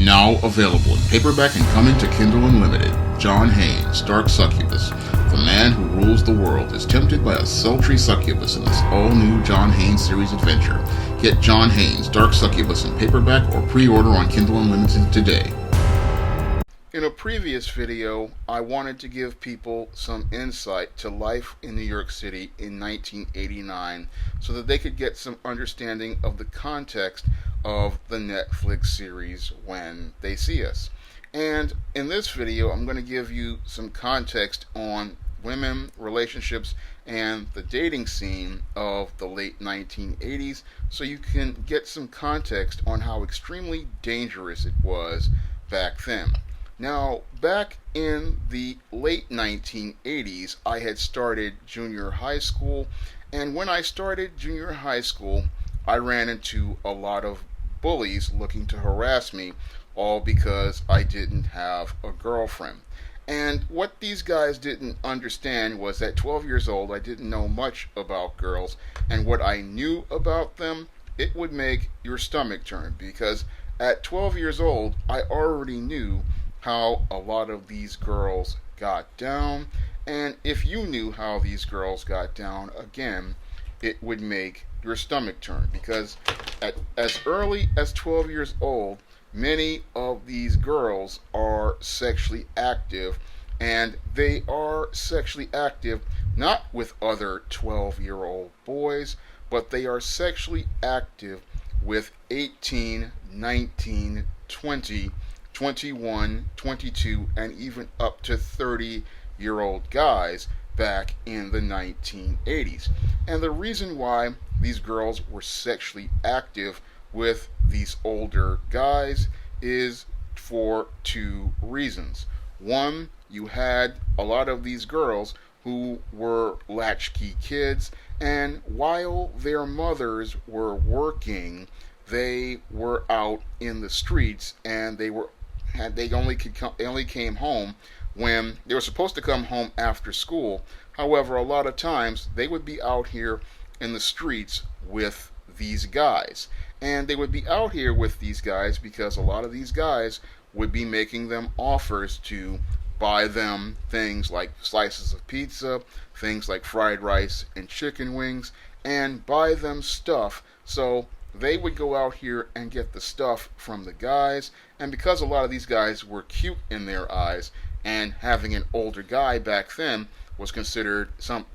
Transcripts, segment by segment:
Now available in paperback and coming to Kindle Unlimited. John Haynes, Dark Succubus. The man who rules the world is tempted by a sultry succubus in this all-new John Haynes series adventure. Get John Haynes, Dark Succubus in paperback or pre-order on Kindle Unlimited today. In a previous video, I wanted to give people some insight to life in New York City in 1989 so that they could get some understanding of the context of the Netflix series When They See Us. And in this video, I'm going to give you some context on women, relationships, and the dating scene of the late 1980s so you can get some context on how extremely dangerous it was back then. Now, back in the late 1980s, I had started junior high school, and when I started junior high school, I ran into a lot of bullies looking to harass me, all because I didn't have a girlfriend. And what these guys didn't understand was that 12 years old, I didn't know much about girls, and what I knew about them, it would make your stomach turn, because at 12 years old, I already knew how a lot of these girls got down, and if you knew how these girls got down, again, it would make your stomach turn, because at as early as 12 years old, many of these girls are sexually active, and they are sexually active not with other 12-year-old boys, but they are sexually active with 18, 19, 20, 21, 22, and even up to 30-year-old guys back in the 1980s. And the reason why these girls were sexually active with these older guys is for two reasons. One, you had a lot of these girls who were latchkey kids, and while their mothers were working, they were out in the streets, and they only came home when they were supposed to come home after school. However, a lot of times they would be out here in the streets with these guys. And they would be out here with these guys because a lot of these guys would be making them offers to buy them things like slices of pizza, things like fried rice and chicken wings, and buy them stuff. So they would go out here and get the stuff from the guys, and because a lot of these guys were cute in their eyes, and having an older guy back then was considered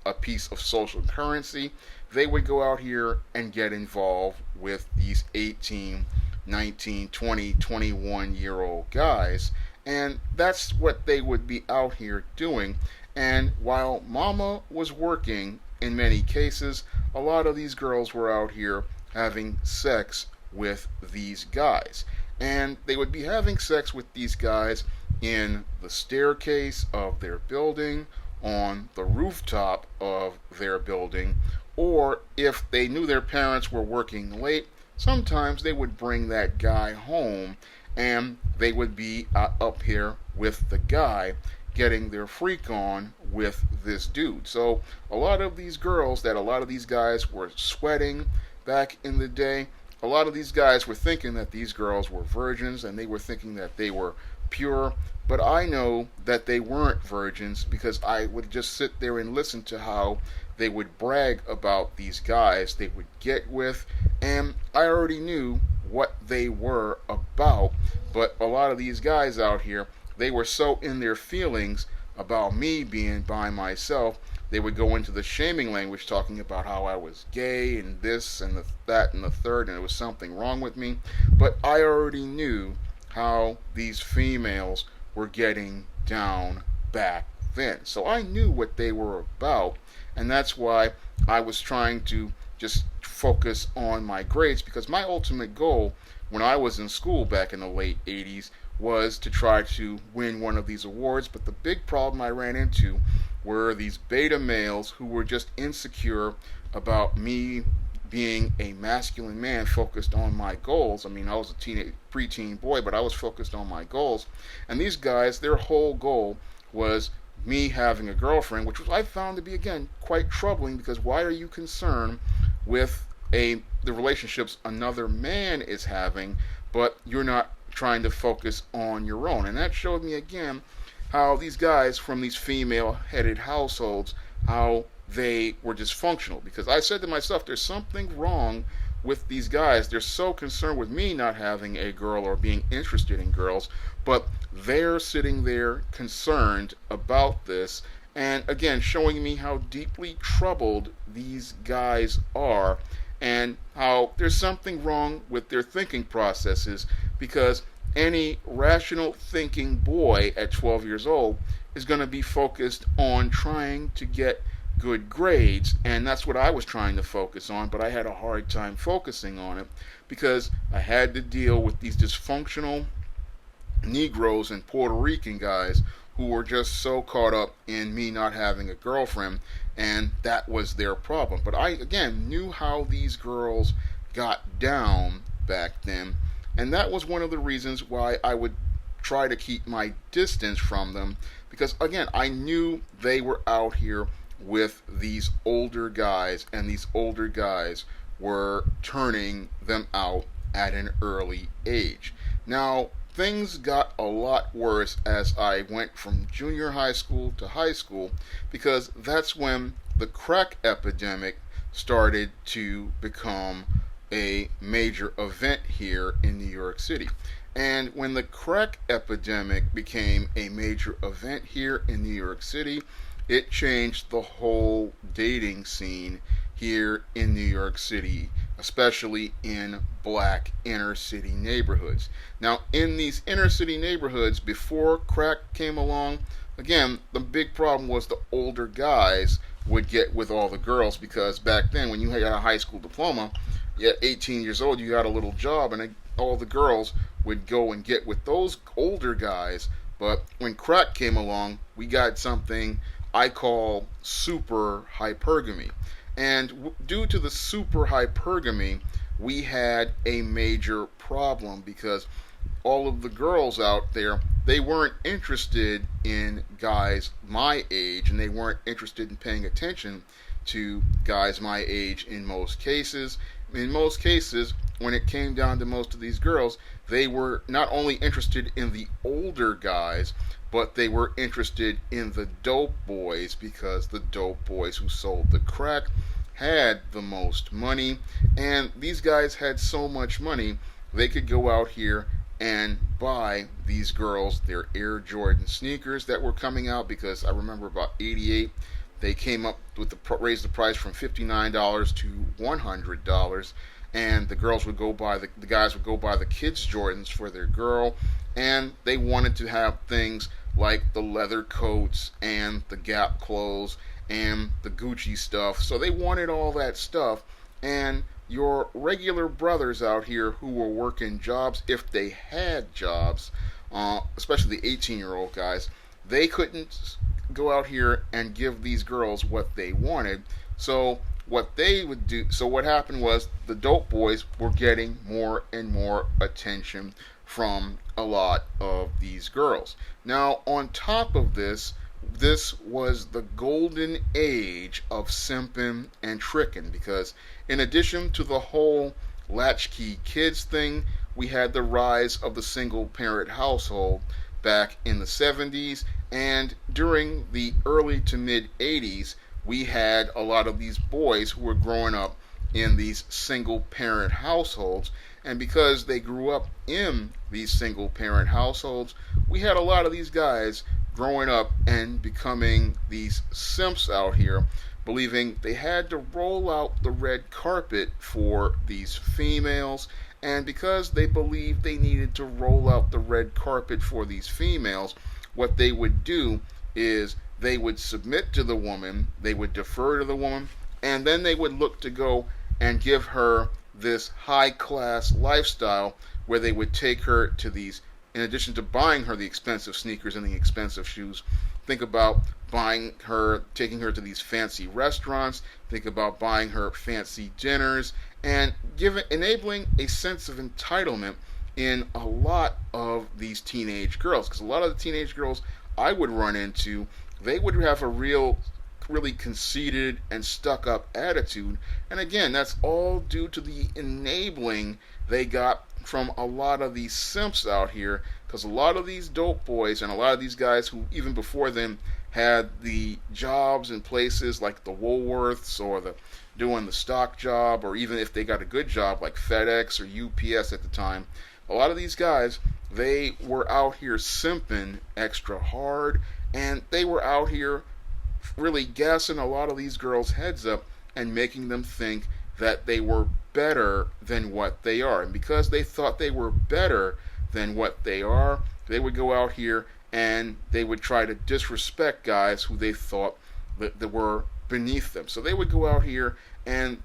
a piece of social currency, they would go out here and get involved with these 18, 19, 20, 21-year-old guys, and that's what they would be out here doing. And while mama was working, in many cases, a lot of these girls were out here having sex with these guys. And they would be having sex with these guys in the staircase of their building, on the rooftop of their building, or if they knew their parents were working late, sometimes they would bring that guy home and they would be up here with the guy getting their freak on with this dude. So a lot of these girls that a lot of these guys were sweating back in the day, a lot of these guys were thinking that these girls were virgins, and they were thinking that they were pure. But I know that they weren't virgins, because I would just sit there and listen to how they would brag about these guys they would get with, and I already knew what they were about. But a lot of these guys out here, they were so in their feelings about me being by myself, they would go into the shaming language, talking about how I was gay and this and that and the third, and there was something wrong with me. But I already knew how these females were getting down back then. So I knew what they were about, and that's why I was trying to just focus on my grades, because my ultimate goal when I was in school back in the late 80s was to try to win one of these awards. But the big problem I ran into were these beta males who were just insecure about me being a masculine man focused on my goals. I mean, I was a preteen boy, but I was focused on my goals. And these guys, their whole goal was me having a girlfriend, which I found to be, again, quite troubling, because why are you concerned with the relationships another man is having, but you're not trying to focus on your own. And that showed me again how these guys from these female-headed households, how they were dysfunctional. Because I said to myself, there's something wrong with these guys. They're so concerned with me not having a girl or being interested in girls, but they're sitting there concerned about this. And again, showing me how deeply troubled these guys are and how there's something wrong with their thinking processes, because any rational thinking boy at 12 years old is going to be focused on trying to get good grades, and that's what I was trying to focus on, but I had a hard time focusing on it because I had to deal with these dysfunctional Negroes and Puerto Rican guys who were just so caught up in me not having a girlfriend, and that was their problem. But I, again, knew how these girls got down back then, and that was one of the reasons why I would try to keep my distance from them, because, again, I knew they were out here with these older guys, and these older guys were turning them out at an early age. Now, things got a lot worse as I went from junior high school to high school, because that's when the crack epidemic started to become a major event here in New York City. And when the crack epidemic became a major event here in New York City, it changed the whole dating scene here in New York City, especially in black inner city neighborhoods. Now, in these inner city neighborhoods, before crack came along, again, the big problem was the older guys would get with all the girls, because back then, when you had a high school diploma, at 18 years old, you got a little job, and all the girls would go and get with those older guys. But when crack came along, we got something I call super hypergamy. And due to the super hypergamy, we had a major problem, because all of the girls out there, they weren't interested in guys my age, and they weren't interested in paying attention to guys my age in most cases. In most cases, when it came down to most of these girls, they were not only interested in the older guys, but they were interested in the dope boys, because the dope boys who sold the crack had the most money, and these guys had so much money they could go out here and buy these girls their Air Jordan sneakers that were coming out, because I remember about 88 they came up with raised the price from $59 to $100, and the girls would go buy the guys would go buy the kids Jordans for their girl, and they wanted to have things like the leather coats and the Gap clothes and the Gucci stuff. So they wanted all that stuff, and your regular brothers out here who were working jobs, if they had jobs, especially the 18-year-old guys, they couldn't go out here and give these girls what they wanted. So what they would do, so what happened was the dope boys were getting more and more attention from a lot of these girls. Now, on top of this, this was the golden age of simping and tricking, because in addition to the whole latchkey kids thing, we had the rise of the single parent household back in the 70s, and during the early to mid 80s, we had a lot of these boys who were growing up in these single parent households, and because they grew up in these single parent households, we had a lot of these guys growing up and becoming these simps out here, believing they had to roll out the red carpet for these females. And because they believed they needed to roll out the red carpet for these females, what they would do is they would submit to the woman, they would defer to the woman, and then they would look to go and give her this high-class lifestyle where they would take her to these, in addition to buying her the expensive sneakers and the expensive shoes, think about taking her to these fancy restaurants, think about buying her fancy dinners, and enabling a sense of entitlement in a lot of these teenage girls. Because a lot of the teenage girls I would run into, they would have a really conceited and stuck-up attitude. And again, that's all due to the enabling they got from a lot of these simps out here, because a lot of these dope boys and a lot of these guys who even before them had the jobs in places like the Woolworths or the doing the stock job, or even if they got a good job like FedEx or UPS at the time, a lot of these guys, they were out here simping extra hard, and they were out here really gassing a lot of these girls' heads up and making them think that they were better than what they are. And because they thought they were better than what they are, they would go out here and they would try to disrespect guys who they thought that were beneath them. So they would go out here and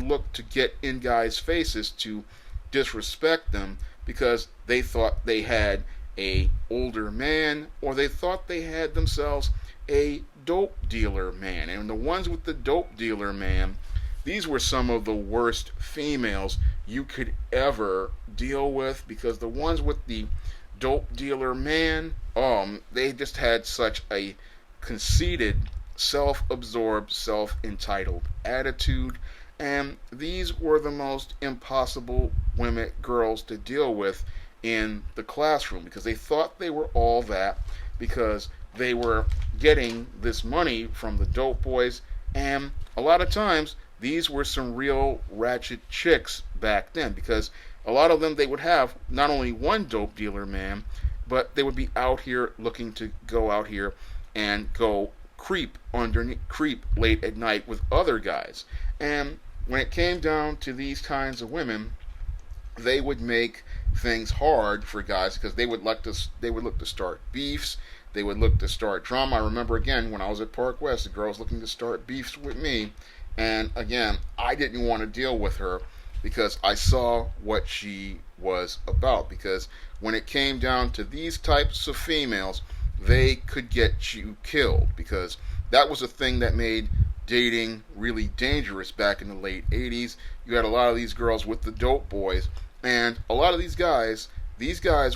look to get in guys' faces to disrespect them because they thought they had a older man, or they thought they had themselves a dope dealer man. And the ones with the dope dealer man, these were some of the worst females you could ever deal with, because the ones with the dope dealer man, they just had such a conceited, self-absorbed, self-entitled attitude, and these were the most impossible girls to deal with in the classroom, because they thought they were all that because they were getting this money from the dope boys. And a lot of times these were some real ratchet chicks back then, because a lot of them, they would have not only one dope dealer man, but they would be out here looking to go out here and go creep late at night with other guys. And when it came down to these kinds of women, they would make things hard for guys, because they would look to start beefs, they would look to start drama. I remember, again, when I was at Park West, the girl was looking to start beefs with me, and again, I didn't want to deal with her because I saw what she was about. Because when it came down to these types of females, they could get you killed, because that was a thing that made dating really dangerous back in the late 80s. You had a lot of these girls with the dope boys, and a lot of these guys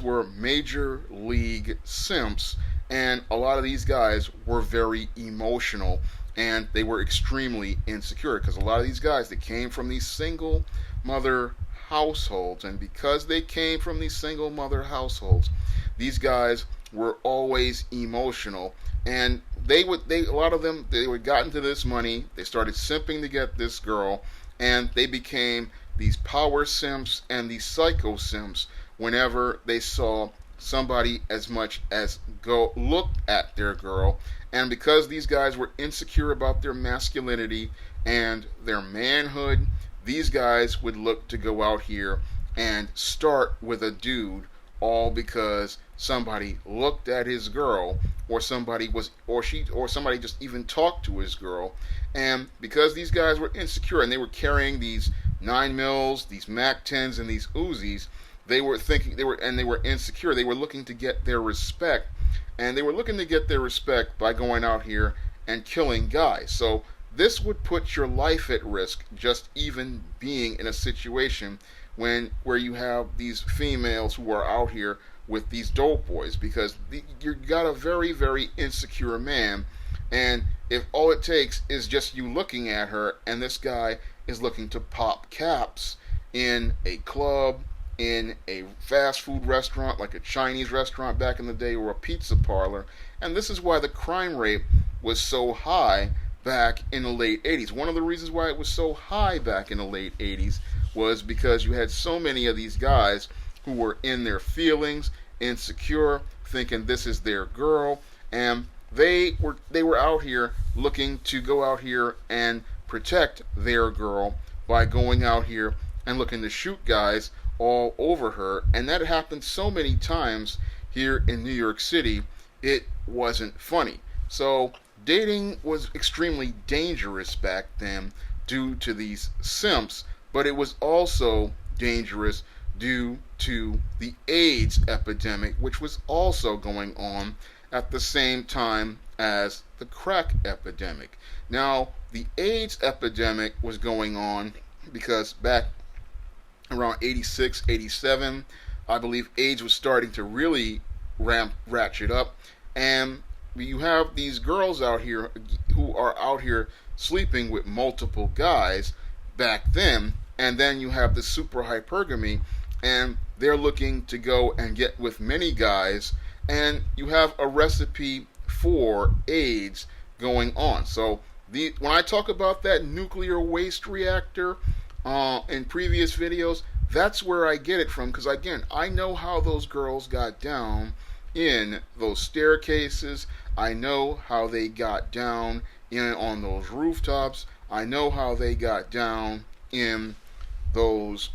were major league simps, and a lot of these guys were very emotional, and they were extremely insecure, because a lot of these guys, that came from these single mother households, and because they came from these single mother households, these guys were always emotional, and a lot of them, they would got into this money, they started simping to get this girl, and they became these power simps and these psycho simps whenever they saw somebody as much as go look at their girl. And because these guys were insecure about their masculinity and their manhood, these guys would look to go out here and start with a dude, all because somebody looked at his girl, or somebody just even talked to his girl. And because these guys were insecure and they were carrying these 9mm, these Mac 10s, and these Uzis, they were insecure. They were looking to get their respect, and they were looking to get their respect by going out here and killing guys. So this would put your life at risk, just even being in a situation where you have these females who are out here with these dope boys, because you got a very, very insecure man, and if all it takes is just you looking at her, and this guy is looking to pop caps in a club, in a fast food restaurant like a Chinese restaurant back in the day, or a pizza parlor. And this is why the crime rate was so high back in the late 80s. One of the reasons why it was so high back in the late 80s was because you had so many of these guys who were in their feelings, insecure, thinking this is their girl, and they were out here looking to go out here and protect their girl by going out here and looking to shoot guys all over her. And that happened so many times here in New York City, it wasn't funny. So dating was extremely dangerous back then due to these simps, but it was also dangerous due to the AIDS epidemic, which was also going on at the same time as the crack epidemic. Now, the AIDS epidemic was going on because back around 86, 87, I believe AIDS was starting to really ratchet up, and you have these girls out here who are out here sleeping with multiple guys back then, and then you have the super hypergamy, and they're looking to go and get with many guys, and you have a recipe for AIDS going on. So when I talk about that nuclear waste reactor in previous videos, that's where I get it from, because again, I know how those girls got down in those staircases. I know how they got down on those rooftops. I know how they got down in those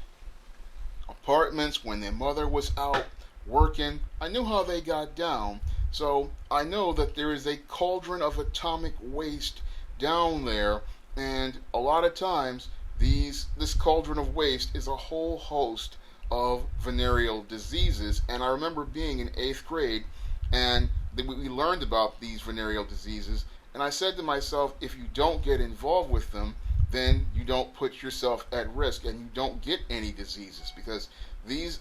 apartments when their mother was out working. I knew how they got down. So I know that there is a cauldron of atomic waste down there, and a lot of times this cauldron of waste is a whole host of venereal diseases. And I remember being in 8th grade, and we learned about these venereal diseases, and I said to myself, if you don't get involved with them, then you don't put yourself at risk and you don't get any diseases, because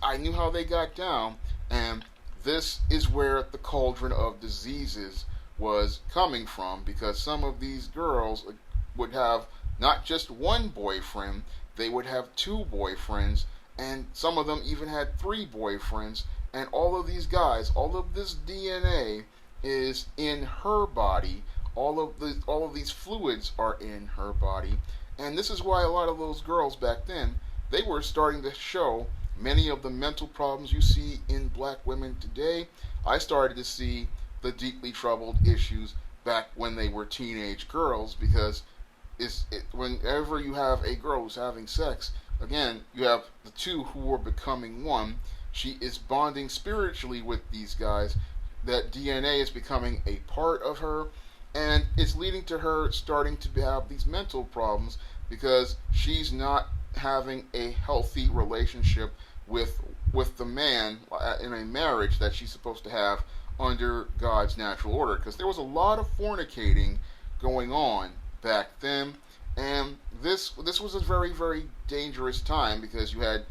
I knew how they got down, and this is where the cauldron of diseases was coming from, because some of these girls would have not just one boyfriend, they would have 2 boyfriends, and some of them even had 3 boyfriends, and all of these guys, all of this DNA is in her body, all of these fluids are in her body, and this is why a lot of those girls back then, they were starting to show many of the mental problems you see in black women today. I started to see the deeply troubled issues back when they were teenage girls, because whenever you have a girl who's having sex, again, you have the two who are becoming one. She is bonding spiritually with these guys. That DNA is becoming a part of her, and it's leading to her starting to have these mental problems, because she's not having a healthy relationship with the man in a marriage that she's supposed to have under God's natural order. Because there was a lot of fornicating going on back then, and this was a very, very dangerous time, because you had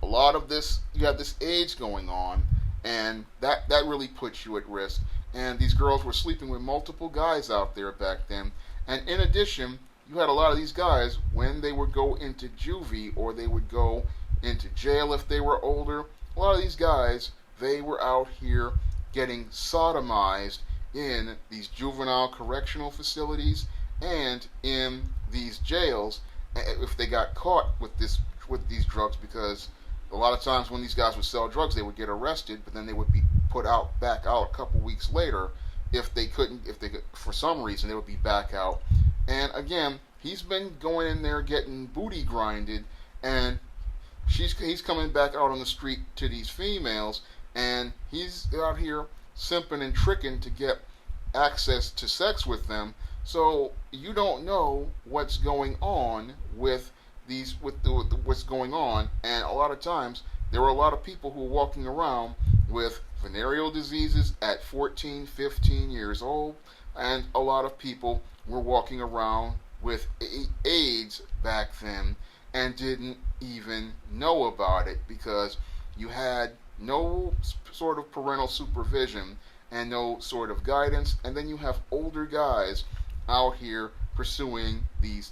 a lot of this, you had this AIDS going on, and that really puts you at risk. And these girls were sleeping with multiple guys out there back then, and in addition, you had a lot of these guys, when they would go into juvie or they would go into jail if they were older, a lot of these guys, they were out here getting sodomized in these juvenile correctional facilities and in these jails if they got caught with these drugs, because a lot of times when these guys would sell drugs, they would get arrested, but then they would be put back out a couple weeks later. If they could, for some reason, they would be back out. And again, he's been going in there getting booty grinded, and he's coming back out on the street to these females, and he's out here simping and tricking to get access to sex with them. So you don't know what's going on with what's going on, and a lot of times there were a lot of people who were walking around with venereal diseases at 14, 15 years old, and a lot of people were walking around with AIDS back then and didn't even know about it, because you had no sort of parental supervision and no sort of guidance. And then you have older guys out here pursuing these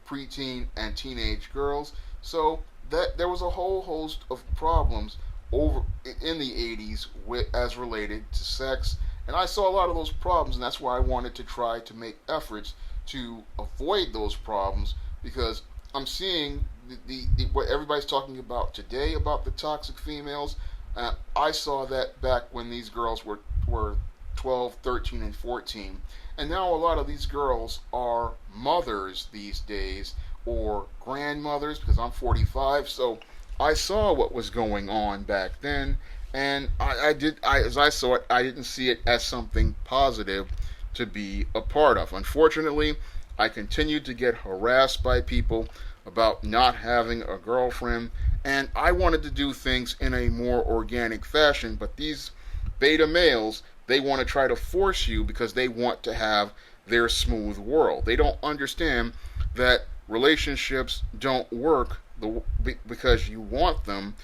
preteen and teenage girls. So that there was a whole host of problems over in the 80s as related to sex, and I saw a lot of those problems, and that's why I wanted to try to make efforts to avoid those problems, because I'm seeing what everybody's talking about today about the toxic females. I saw that back when these girls were 12, 13, and 14, and now a lot of these girls are mothers these days, or grandmothers, because I'm 45, so I saw what was going on back then, and as I saw it, I didn't see it as something positive to be a part of. Unfortunately, I continued to get harassed by people about not having a girlfriend, and I wanted to do things in a more organic fashion, but these beta males, they want to try to force you because they want to have their smooth world. They don't understand that relationships don't work because you want them,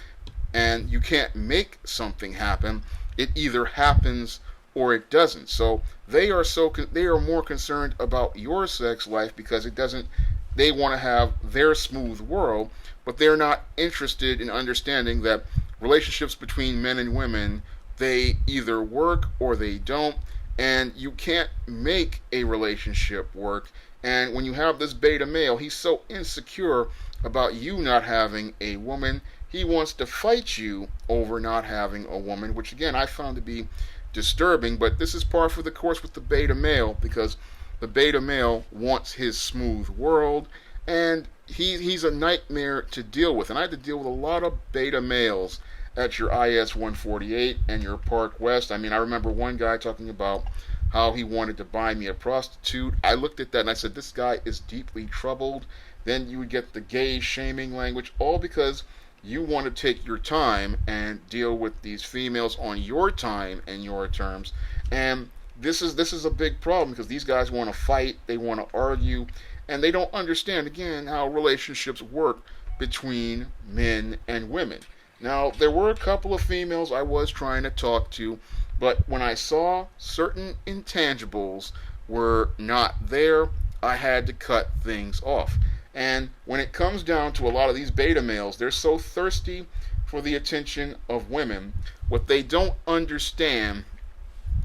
and you can't make something happen. It either happens or it doesn't. So they are more concerned about your sex life, because it doesn't. They want to have their smooth world, but they're not interested in understanding that relationships between men and women, they either work or they don't, and you can't make a relationship work. And when you have this beta male, he's so insecure about you not having a woman, he wants to fight you over not having a woman, which again I found to be disturbing. But this is par for the course with the beta male, because the beta male wants his smooth world, and he's a nightmare to deal with. And I had to deal with a lot of beta males at your IS 148 and your Park West. I mean, I remember one guy talking about how he wanted to buy me a prostitute. I looked at that and I said, this guy is deeply troubled. Then you would get the gay shaming language, all because you want to take your time and deal with these females on your time and your terms. And this is a big problem, because these guys want to fight, they want to argue, and they don't understand, again, how relationships work between men and women. Now, there were a couple of females I was trying to talk to, but when I saw certain intangibles were not there, I had to cut things off. And when it comes down to a lot of these beta males, they're so thirsty for the attention of women. What they don't understand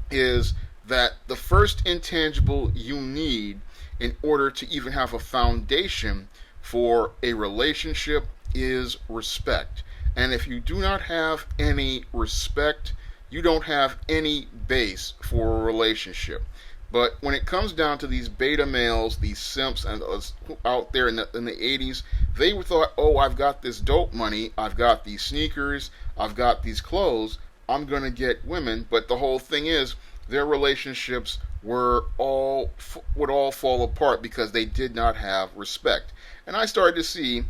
is that the first intangible you need in order to even have a foundation for a relationship is respect. And if you do not have any respect, you don't have any base for a relationship. But when it comes down to these beta males, these simps, and out there in the 80s, they thought, oh, I've got this dope money, I've got these sneakers, I've got these clothes, I'm going to get women. But the whole thing is, their relationships would all fall apart because they did not have respect. And I started to see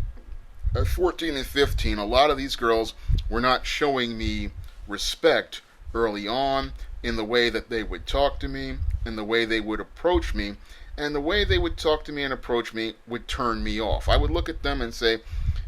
at 14 and 15, a lot of these girls were not showing me respect early on in the way that they would talk to me, in the way they would approach me, and the way they would talk to me and approach me would turn me off. I would look at them and say,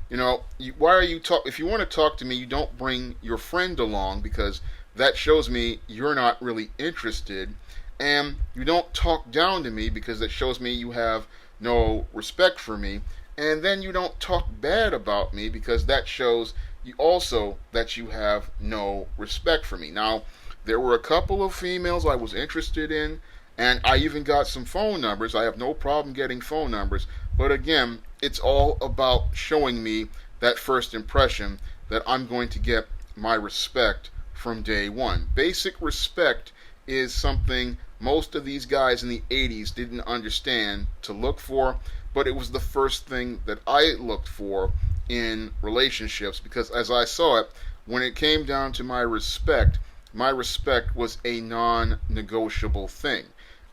why are you talk? If you want to talk to me, you don't bring your friend along, because that shows me you're not really interested. And you don't talk down to me, because that shows me you have no respect for me. And then you don't talk bad about me, because that shows you also that you have no respect for me. Now, there were a couple of females I was interested in, and I even got some phone numbers. I have no problem getting phone numbers. But again, it's all about showing me that first impression that I'm going to get my respect from day one. Basic respect is something most of these guys in the 80s didn't understand to look for, but it was the first thing that I looked for in relationships, because as I saw it, when it came down to my respect was a non-negotiable thing.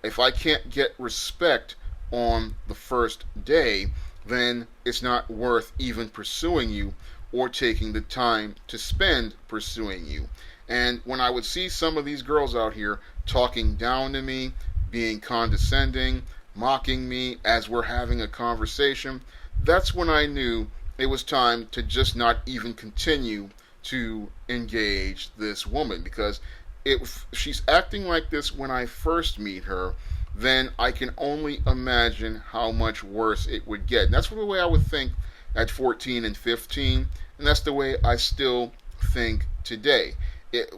If I can't get respect on the first day, then it's not worth even pursuing you or taking the time to spend pursuing you. And when I would see some of these girls out here talking down to me, being condescending, mocking me as we're having a conversation, that's when I knew it was time to just not even continue to engage this woman. Because if she's acting like this when I first meet her, then I can only imagine how much worse it would get. And that's the way I would think at 14 and 15, and that's the way I still think today.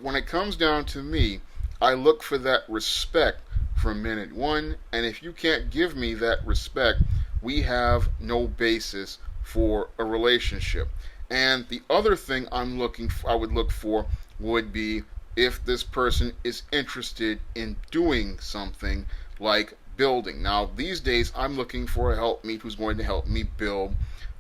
When it comes down to me, I look for that respect from minute one, and if you can't give me that respect, we have no basis for a relationship. And the other thing I would look for would be if this person is interested in doing something like building. Now, these days, I'm looking for a helpmeet who's going to help me build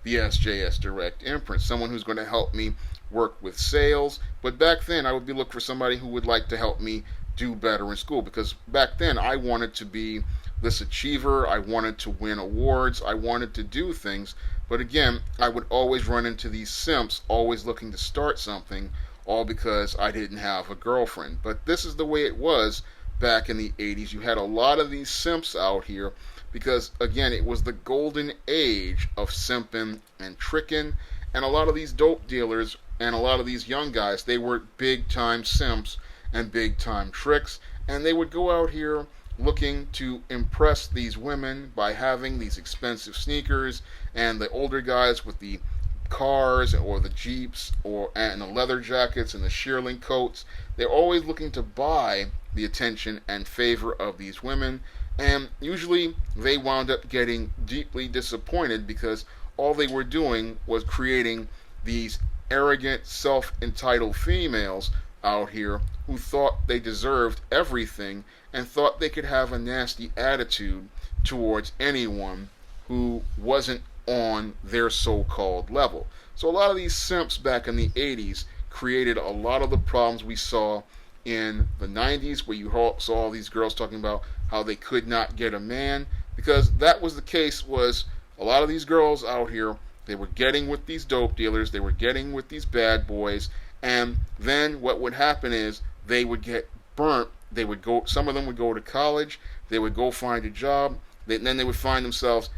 the SJS Direct imprint, someone who's going to help me work with sales. But back then, I would be looking for somebody who would like to help me do better in school, because back then I wanted to be this achiever, I wanted to win awards, I wanted to do things. But again, I would always run into these simps always looking to start something, all because I didn't have a girlfriend. But this is the way it was back in the 80s. You had a lot of these simps out here because, again, it was the golden age of simping and tricking, and a lot of these dope dealers and a lot of these young guys, they were big time simps and big time tricks, and they would go out here looking to impress these women by having these expensive sneakers, and the older guys with the cars or the Jeeps and the leather jackets and the shearling coats. They're always looking to buy the attention and favor of these women, and usually they wound up getting deeply disappointed because all they were doing was creating these arrogant, self-entitled females out here who thought they deserved everything and thought they could have a nasty attitude towards anyone who wasn't on their so-called level. So a lot of these simps back in the 80s created a lot of the problems we saw in the 90s, where you saw all these girls talking about how they could not get a man, because that was the case. Was a lot of these girls out here, they were getting with these dope dealers, they were getting with these bad boys, and then what would happen is they would get burnt. They would go, some of them would go to college, they would go find a job, then they would find themselves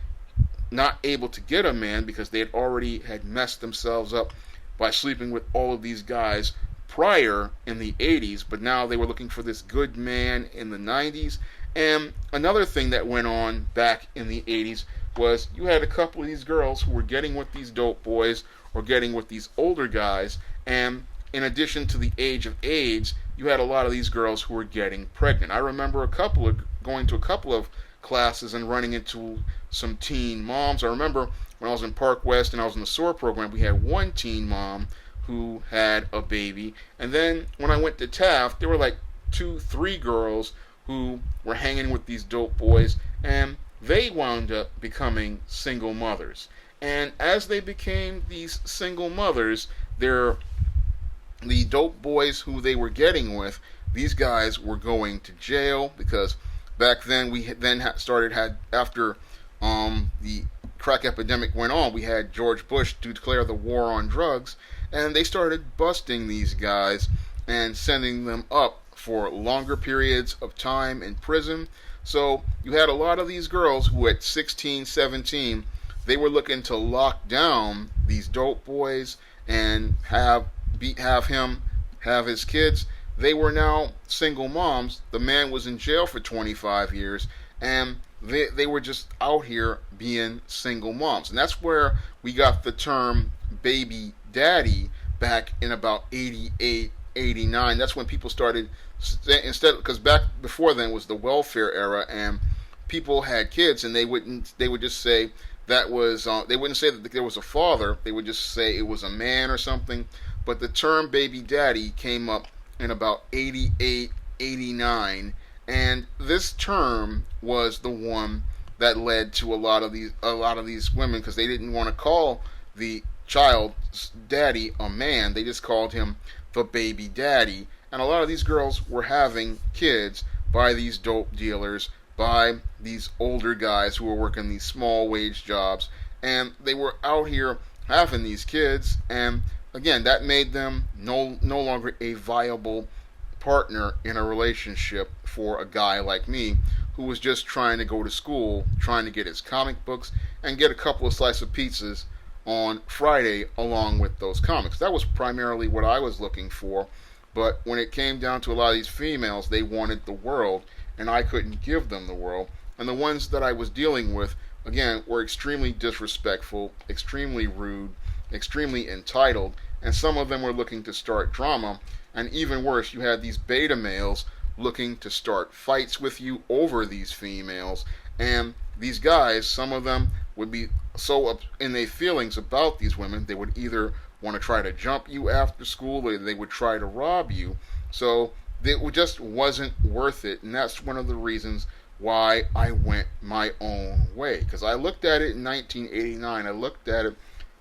not able to get a man because they had messed themselves up by sleeping with all of these guys prior in the 80s, but now they were looking for this good man in the 90s. And another thing that went on back in the 80s was you had a couple of these girls who were getting with these dope boys or getting with these older guys, and in addition to the age of AIDS, you had a lot of these girls who were getting pregnant. I remember going to a couple of classes and running into some teen moms. I remember when I was in Park West and I was in the SOAR program, we had one teen mom who had a baby, and then when I went to Taft, there were like 2-3 girls who were hanging with these dope boys, and they wound up becoming single mothers. And as they became these single mothers, the dope boys who they were getting with, these guys were going to jail, because back then after the crack epidemic went on, we had George Bush to declare the war on drugs, and they started busting these guys and sending them up for longer periods of time in prison. So you had a lot of these girls who at 16, 17, they were looking to lock down these dope boys and have him have his kids. They were now single moms. The man was in jail for 25 years, and they were just out here being single moms. And that's where we got the term baby daddy back in about 88, 89. That's when people started, because back before then was the welfare era, and people had kids, and they would just say that was, they wouldn't say that there was a father, they would just say it was a man or something. But the term baby daddy came up in about 88, 89, and this term was the one that led to a lot of these women, because they didn't want to call the child's daddy a man, they just called him the baby daddy. And a lot of these girls were having kids by these dope dealers, by these older guys who were working these small wage jobs, and they were out here having these kids, and again, that made them no longer a viable partner in a relationship for a guy like me, who was just trying to go to school, trying to get his comic books, and get a couple of slices of pizzas on Friday along with those comics. That was primarily what I was looking for. But when it came down to a lot of these females, they wanted the world, and I couldn't give them the world. And the ones that I was dealing with, again, were extremely disrespectful, extremely rude, extremely entitled, and some of them were looking to start drama. And even worse, you had these beta males looking to start fights with you over these females. And these guys, some of them would be so up in their feelings about these women, they would either want to try to jump you after school, or they would try to rob you. So it just wasn't worth it, and that's one of the reasons why I went my own way. Because I looked at it in 1989, I looked at it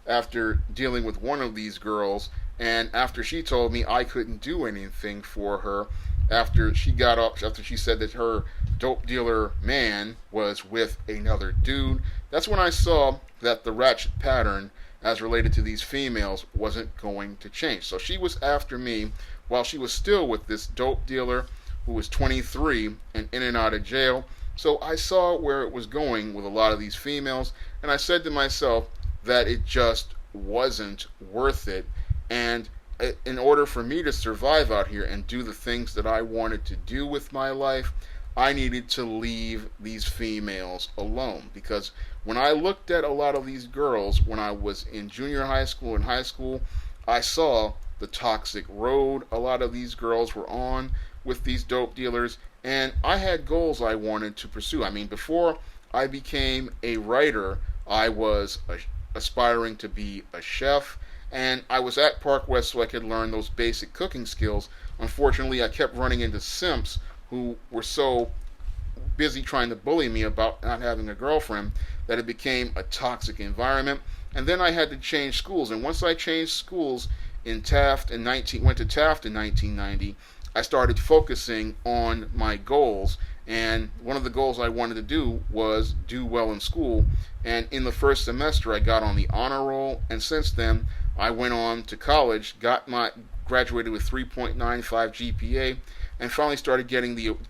after dealing with one of these girls, and after she told me I couldn't do anything for her, after she said that her dope dealer man was with another dude, that's when I saw that the ratchet pattern as related to these females wasn't going to change. So she was after me while she was still with this dope dealer who was 23 and in and out of jail. So I saw where it was going with a lot of these females, and I said to myself that it just wasn't worth it. And in order for me to survive out here and do the things that I wanted to do with my life, I needed to leave these females alone, because when I looked at a lot of these girls when I was in junior high school and high school, I saw the toxic road a lot of these girls were on with these dope dealers, and I had goals I wanted to pursue. I mean, before I became a writer, I was aspiring to be a chef, and I was at Park West so I could learn those basic cooking skills. Unfortunately, I kept running into simps who were so busy trying to bully me about not having a girlfriend that it became a toxic environment. And then I had to change schools. And once I changed schools in Taft in went to Taft in 1990, I started focusing on my goals. And one of the goals I wanted to do was do well in school. And in the first semester, I got on the honor roll. And since then, I went on to college, graduated with 3.95 GPA, and finally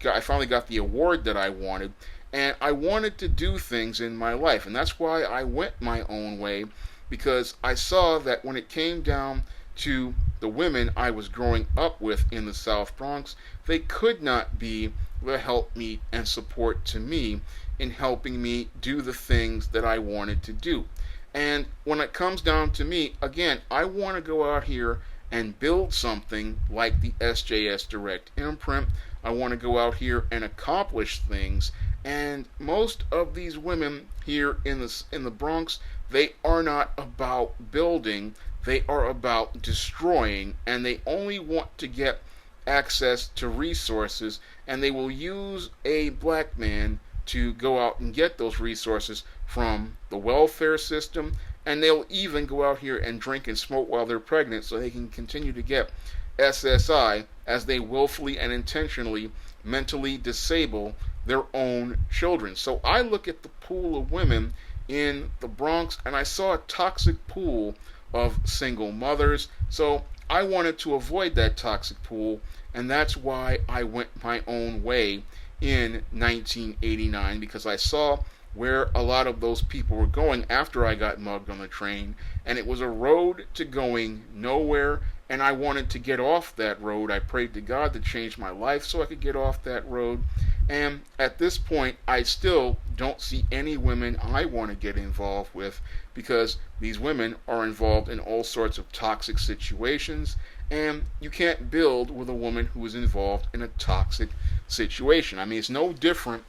I finally got the award that I wanted. And I wanted to do things in my life, and that's why I went my own way, because I saw that when it came down to the women I was growing up with in the South Bronx, they could not be the helpmeet and support to me in helping me do the things that I wanted to do. And when it comes down to me, again, I want to go out here and build something like the SJS Direct imprint. I want to go out here and accomplish things. And most of these women here in the Bronx, they are not about building. They are about destroying, and they only want to get access to resources, and they will use a black man to go out and get those resources from the welfare system, and they'll even go out here and drink and smoke while they're pregnant so they can continue to get SSI as they willfully and intentionally mentally disable their own children. So I look at the pool of women in the Bronx, and I saw a toxic pool of single mothers. So I wanted to avoid that toxic pool, and that's why I went my own way in 1989, because I saw where a lot of those people were going after I got mugged on the train, and it was a road to going nowhere, and I wanted to get off that road. I prayed to God to change my life so I could get off that road. And at this point, I still don't see any women I want to get involved with, because these women are involved in all sorts of toxic situations, and you can't build with a woman who is involved in a toxic situation. I mean, it's no different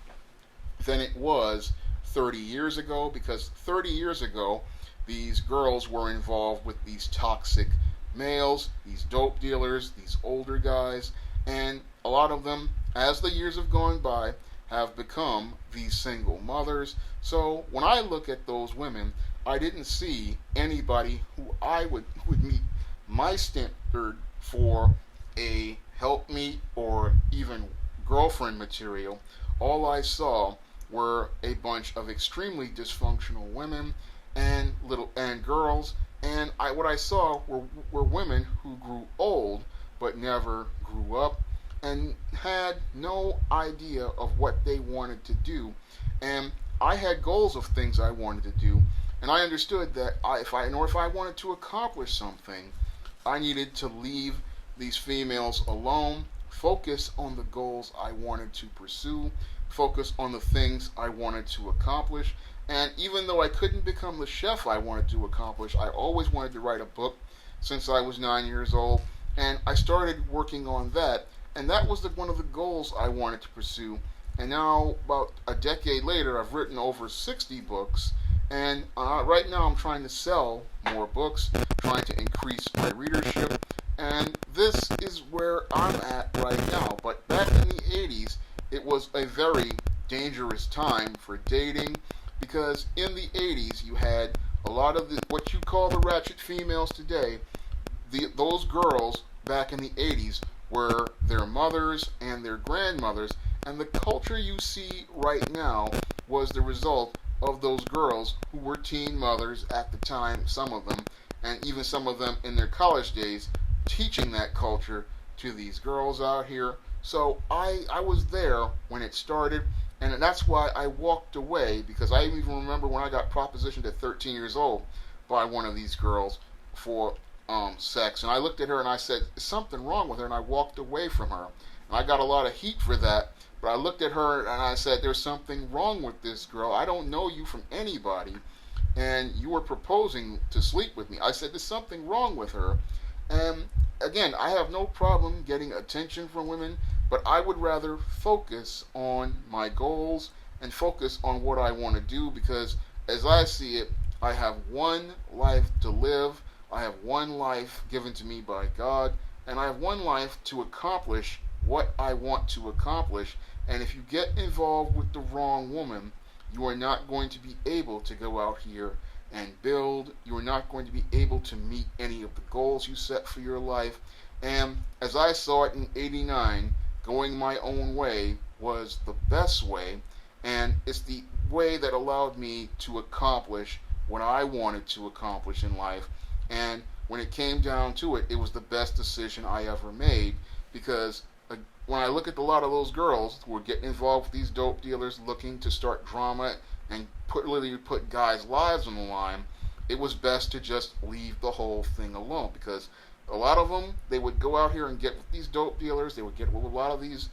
than it was 30 years ago, because 30 years ago, these girls were involved with these toxic males, these dope dealers, these older guys, and a lot of them, as the years have gone by, have become these single mothers. So when I look at those women, I didn't see anybody who I would meet my standard for a helpmeet or even girlfriend material. All I saw were a bunch of extremely dysfunctional women and girls, and what I saw were women who grew old but never grew up and had no idea of what they wanted to do. And I had goals of things I wanted to do, and I understood that if I wanted to accomplish something, I needed to leave these females alone, focus on the goals I wanted to pursue, focus on the things I wanted to accomplish. And even though I couldn't become the chef I wanted to accomplish, I always wanted to write a book since I was 9 years old, and I started working on that, and that was one of the goals I wanted to pursue. And now, about a decade later, I've written over 60 books, and right now I'm trying to sell more books, trying to increase my readership, and this is where I'm at right now. But back in the 80s, it was a very dangerous time for dating, because in the 80s you had a lot of what you call the ratchet females today. Those girls back in the 80s were their mothers and their grandmothers, and the culture you see right now was the result of those girls who were teen mothers at the time, some of them, and even some of them in their college days, teaching that culture to these girls out here. So I was there when it started, and that's why I walked away, because I even remember when I got propositioned at 13 years old by one of these girls for sex. And I looked at her and I said, "Is something wrong with her?" And I walked away from her. And I got a lot of heat for that. But I looked at her and I said, "There's something wrong with this girl. I don't know you from anybody. And you were proposing to sleep with me." I said, "There's something wrong with her." And again, I have no problem getting attention from women, but I would rather focus on my goals and focus on what I want to do, because as I see it, I have one life to live. I have one life given to me by God, and I have one life to accomplish what I want to accomplish. And if you get involved with the wrong woman, you are not going to be able to go out here and build. You are not going to be able to meet any of the goals you set for your life. And as I saw it in '89, going my own way was the best way, and it's the way that allowed me to accomplish what I wanted to accomplish in life. And when it came down to it, it was the best decision I ever made, because when I look at a lot of those girls who were getting involved with these dope dealers looking to start drama and literally put guys' lives on the line, it was best to just leave the whole thing alone, because a lot of them, they would go out here and get with these dope dealers, they would get with a lot of these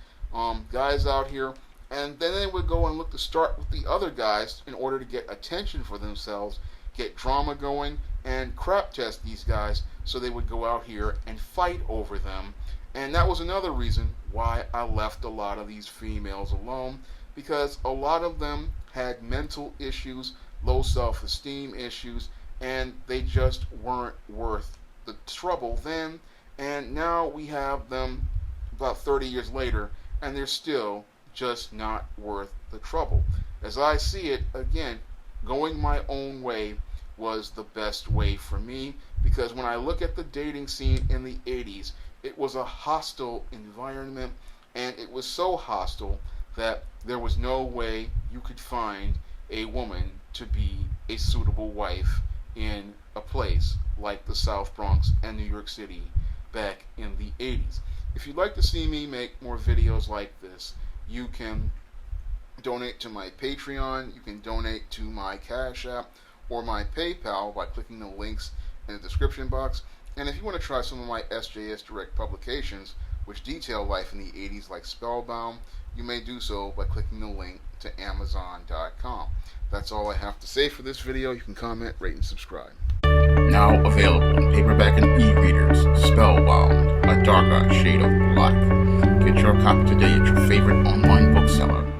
guys out here, and then they would go and look to start with the other guys in order to get attention for themselves, get drama going, and crap test these guys, so they would go out here and fight over them. And that was another reason why I left a lot of these females alone, because a lot of them had mental issues, low self-esteem issues, and they just weren't worth the trouble then. And now we have them about 30 years later, and they're still just not worth the trouble. As I see it, again, going my own way was the best way for me, because when I look at the dating scene in the 80s, it was a hostile environment, and it was so hostile that there was no way you could find a woman to be a suitable wife in a place like the South Bronx and New York City back in the 80s. If you'd like to see me make more videos like this, you can donate to my Patreon, you can donate to my Cash App or my PayPal by clicking the links in the description box. And if you want to try some of my SJS Direct publications, which detail life in the 80s like Spellbound, you may do so by clicking the link to Amazon.com. That's all I have to say for this video. You can comment, rate, and subscribe. Now available in paperback and e-readers, Spellbound, A Darker Shade of Black. Get your copy today at your favorite online bookseller.